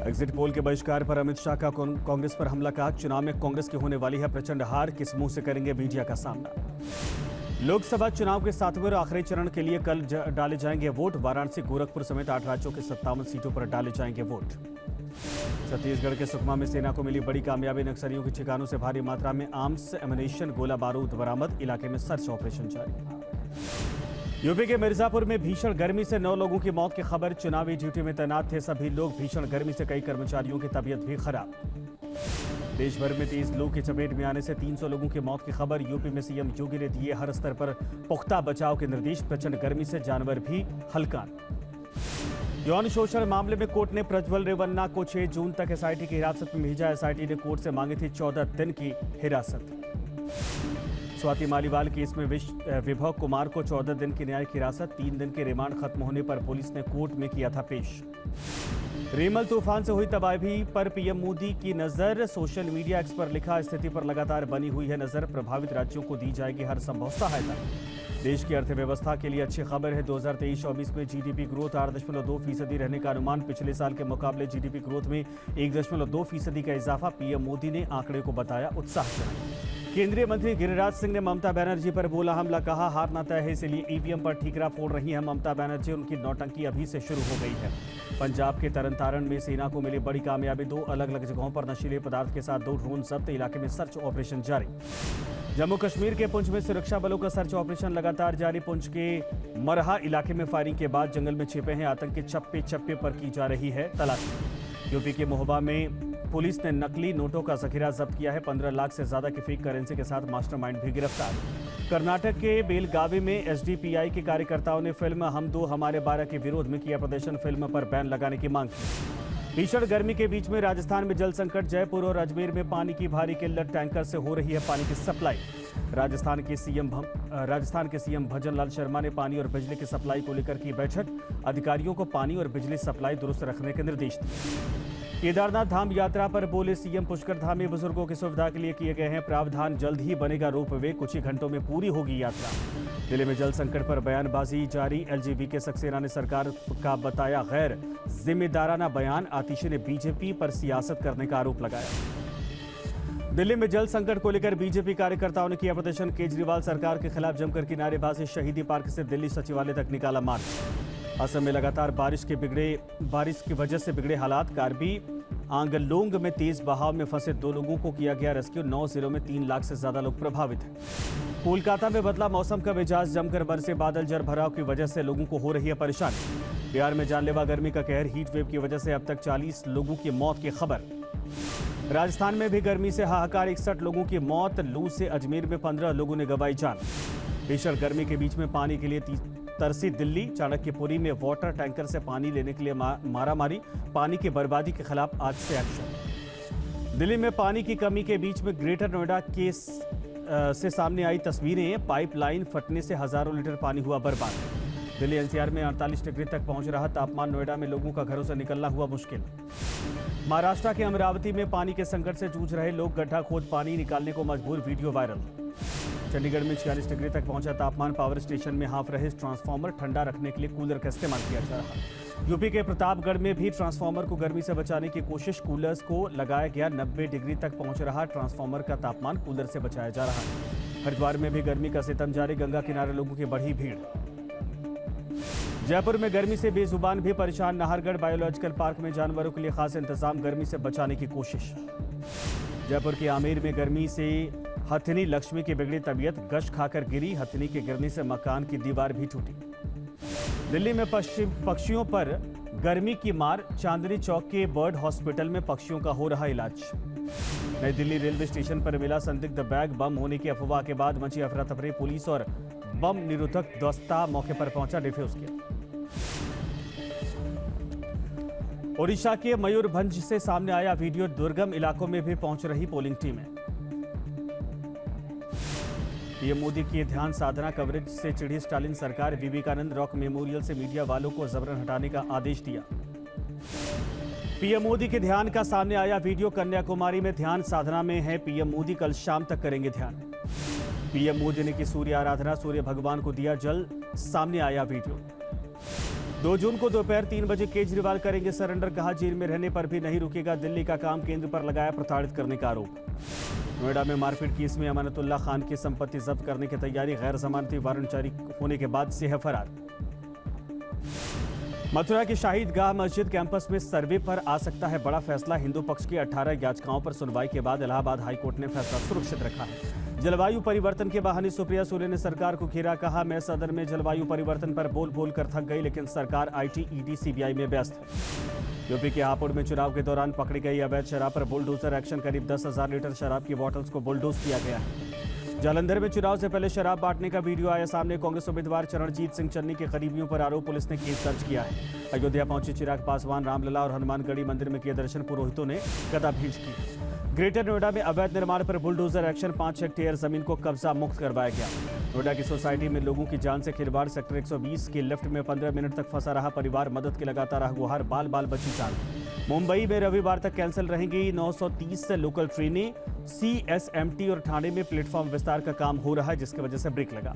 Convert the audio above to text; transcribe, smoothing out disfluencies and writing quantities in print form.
Exit poll के बहिष्कार पर अमित शाह का कांग्रेस पर हमला का। चुनाव में कांग्रेस की होने वाली है प्रचंड हार, किस मुंह से करेंगे मीडिया का सामना। लोकसभा चुनाव के 7वें और आखिरी चरण के लिए कल डाले जाएंगे वोट। वाराणसी, गोरखपुर समेत 8 राज्यों के 57 सीटों पर डाले जाएंगे वोट। छत्तीसगढ़ के सुकमा में सेना को मिली बड़ी कामयाबी। नक्सलियों के ठिकानों से भारी मात्रा में आर्म्स, एमुनेशन, गोला बारूद बरामद। इलाके में सर्च ऑपरेशन जारी। यूपी के मिर्जापुर में भीषण गर्मी से 9 लोगों की मौत की खबर। चुनावी ड्यूटी में तैनात थे सभी लोग। भीषण गर्मी से कई कर्मचारियों की तबीयत भी खराब। देश भर में तेज लू की चपेट में आने से 300 लोगों की मौत की खबर। यूपी में सीएम योगी ने दिए हर स्तर पर पुख्ता बचाव के निर्देश। प्रचंड गर्मी से जानवर भी हलकान। यौन शोषण मामले में कोर्ट ने प्रज्वल रेवन्ना को 6 जून तक एसआईटी की हिरासत में भेजा। एसआईटी ने कोर्ट से मांगी थी 14 दिन की हिरासत। स्वाति मालीवाल केस में विभव कुमार को 14 दिन की न्यायिक हिरासत। 3 दिन के रिमांड खत्म होने पर पुलिस ने कोर्ट में किया था पेश। रेमल तूफान से हुई तबाही पर पीएम मोदी की नजर। सोशल मीडिया एक्स पर लिखा, स्थिति पर लगातार बनी हुई है नजर। प्रभावित राज्यों को दी जाएगी हर संभव सहायता। देश की अर्थव्यवस्था के लिए अच्छी खबर है। 2023-24 में जीडीपी ग्रोथ 8.2% रहने का अनुमान। पिछले साल के मुकाबले जीडीपी ग्रोथ में 1.2% का इजाफा। पीएम मोदी ने आंकड़े को बताया उत्साहजनक। केंद्रीय मंत्री गिरिराज सिंह ने ममता बनर्जी पर बोला हमला। कहा हार ना तय है, इसलिए ईवीएम पर ठीकरा फोड़ रही हैं ममता बनर्जी। उनकी नौटंकी अभी से शुरू हो गई है। पंजाब के तरन में सेना को मिली बड़ी कामयाबी। 2 अलग अलग जगहों पर नशीले पदार्थ के साथ 2 ड्रोन जब्त। इलाके में सर्च ऑपरेशन जारी। जम्मू कश्मीर के पुंछ में सुरक्षा बलों का सर्च ऑपरेशन लगातार जारी। पुंछ के मरहा इलाके में फायरिंग के बाद जंगल में छिपे हैं आतंकी। चप्पे चप्पे पर की जा रही है तलाशी। यूपी के महोबा में पुलिस ने नकली नोटों का जखीरा जब्त किया है। 15 लाख से ज्यादा की फेक करेंसी के साथ मास्टरमाइंड भी गिरफ्तार। कर्नाटक के बेलगावी में एसडीपीआई के कार्यकर्ताओं ने फिल्म हम 2 हमारे 12 के विरोध में किया प्रदर्शन। फिल्म पर बैन लगाने की मांग की। भीषण गर्मी के बीच में राजस्थान में जल संकट। जयपुर और अजमेर में पानी की भारी किल्लत। टैंकर से हो रही है पानी की सप्लाई। राजस्थान के सीएम भजन लाल शर्मा ने पानी और बिजली की सप्लाई को लेकर की बैठक। अधिकारियों को पानी और बिजली सप्लाई दुरुस्त रखने के निर्देश दिए। केदारनाथ धाम यात्रा पर बोले सीएम, पुष्कर धाम में बुजुर्गों की सुविधा के लिए किए गए हैं प्रावधान। जल्द ही बनेगा रोपवे। कुछ ही घंटों में पूरी होगी यात्रा। दिल्ली में जल संकट पर बयानबाजी जारी। एलजेबी के सक्सेना ने सरकार का बताया गैर जिम्मेदाराना बयान। आतिशी ने बीजेपी पर सियासत करने का आरोप लगाया। दिल्ली में जल संकट को लेकर बीजेपी कार्यकर्ताओं ने किया प्रदर्शन। केजरीवाल सरकार के खिलाफ जमकर की नारेबाजी। शहीदी पार्क से दिल्ली सचिवालय तक निकाला मार्च। असम में लगातार बारिश की वजह से बिगड़े हालात। कार्बी आंगलोंग में तेज बहाव में फंसे 2 लोगों को किया गया रेस्क्यू। 9 जिलों में 3 लाख से ज्यादा लोग प्रभावित हैं। कोलकाता में बदला मौसम का मिजाज। जमकर बरसे बादल। जल भराव की वजह से लोगों को हो रही है परेशानी। बिहार में जानलेवा गर्मी का कहर। हीट वेव की वजह से अब तक 40 लोगों की मौत की खबर। राजस्थान में भी गर्मी से हाहाकार। 61 लोगों की मौत। लू से अजमेर में 15 लोगों ने गंवाई जान। भीषण गर्मी के बीच में पानी के लिए तरसी दिल्ली। चाणक्यपुरी में वाटर टैंकर से पानी लेने के लिए मारामारी। पानी की बर्बादी के खिलाफ आज से एक्शन। दिल्ली में पानी की कमी के बीच में ग्रेटर नोएडा केस से सामने आई तस्वीरें। पाइपलाइन फटने से हजारों लीटर पानी हुआ बर्बाद। दिल्ली एनसीआर में 48 डिग्री तक पहुंच रहा तापमान। नोएडा में लोगों का घरों से निकलना हुआ मुश्किल। महाराष्ट्र के अमरावती में पानी के संकट से जूझ रहे लोग। गड्ढा खोद पानी निकालने को मजबूर। Video viral. चंडीगढ़ में 46 डिग्री तक पहुंचा तापमान। पावर स्टेशन में हाफ रहे ट्रांसफार्मर। ठंडा रखने के लिए कूलर का इस्तेमाल किया जा रहा। यूपी के प्रतापगढ़ में भी ट्रांसफार्मर को गर्मी से बचाने की कोशिश। कूलर्स को लगाया गया। 90 डिग्री तक पहुंच रहा ट्रांसफार्मर का तापमान। कूलर से बचाया जा रहा है। हरिद्वार में भी गर्मी का सितम जारी। गंगा किनारे लोगों की बढ़ी भीड़। जयपुर में गर्मी से बेजुबान भी परेशान। नाहरगढ़ बायोलॉजिकल पार्क में जानवरों के लिए खास इंतजाम। गर्मी से बचाने की कोशिश। जयपुर के आमेर में गर्मी से हथिनी लक्ष्मी की बिगड़ी तबीयत। गश खाकर गिरी। हथिनी के गिरने से मकान की दीवार भी टूटी। दिल्ली में पक्षियों पर गर्मी की मार। चांदनी चौक के बर्ड हॉस्पिटल में पक्षियों का हो रहा इलाज। नई दिल्ली रेलवे स्टेशन पर मिला संदिग्ध बैग। बम होने की अफवाह के बाद मची अफरा तफरी। पुलिस और बम निरोधक दस्ता मौके पर पहुंचा। डिफ्यूज किया। ओडिशा के मयूरभंज से सामने आया वीडियो। दुर्गम इलाकों में भी पहुंच रही पोलिंग टीमें। पीएम मोदी की ध्यान साधना कवरेज से चिढ़ी स्टालिन सरकार। विवेकानंद रॉक मेमोरियल से मीडिया वालों को जबरन हटाने का आदेश दिया। पीएम मोदी के ध्यान का सामने आया वीडियो। कन्याकुमारी में ध्यान साधना में है पीएम मोदी। कल शाम तक करेंगे ध्यान। पीएम मोदी ने की सूर्य आराधना। सूर्य भगवान को दिया जल। सामने आया वीडियो। 2 जून को दोपहर 3 बजे केजरीवाल करेंगे सरेंडर, कहा जेल में रहने पर भी नहीं रुकेगा दिल्ली का काम, केंद्र पर लगाया प्रताड़ित करने का आरोप। नोएडा में मारपीट केस में अमानतुल्लाह खान की संपत्ति जब्त करने की तैयारी, गैर जमानती वारंट जारी होने के बाद से है फरार। मथुरा की शाहीद गाह मस्जिद कैंपस में सर्वे पर आ सकता है बड़ा फैसला, हिंदू पक्ष की 18 याचिकाओं पर सुनवाई के बाद इलाहाबाद हाईकोर्ट ने फैसला सुरक्षित रखा है। जलवायु परिवर्तन के बहाने सुप्रिया सुले ने सरकार को घेरा, कहा मैं सदन में जलवायु परिवर्तन पर बोल कर थक गई, लेकिन सरकार IT, ED, CBI में व्यस्त है। यूपी के हापुड़ में चुनाव के दौरान पकड़ी गई अवैध शराब पर बुलडोजर एक्शन, करीब 10,000 लीटर शराब की बॉटल्स को बुलडोज किया गया है। जालंधर में चुनाव से पहले शराब बांटने का वीडियो आया सामने, कांग्रेस उम्मीदवार चरणजीत सिंह चन्नी के करीबियों पर आरोप, पुलिस ने केस दर्ज किया है। अयोध्या पहुंचे चिराग पासवान, रामलला और हनुमानगढ़ी मंदिर में किए दर्शन, पुरोहितों ने गदा भेंट की। ग्रेटर नोएडा में अवैध निर्माण पर बुलडोजर एक्शन, 5 हेक्टेयर जमीन को कब्जा मुक्त करवाया गया। नोएडा की सोसाइटी में लोगों की जान से खिलवाड़, सेक्टर 120 के लिफ्ट में 15 मिनट तक फंसा रहा परिवार, मदद की लगातार रहा गुहार, बाल बाल बची जान। मुंबई में रविवार तक कैंसिल रहेंगी 930 लोकल ट्रेनें, CSMT और ठाणे में प्लेटफॉर्म विस्तार का काम हो रहा है, जिसकी वजह से ब्रेक लगा।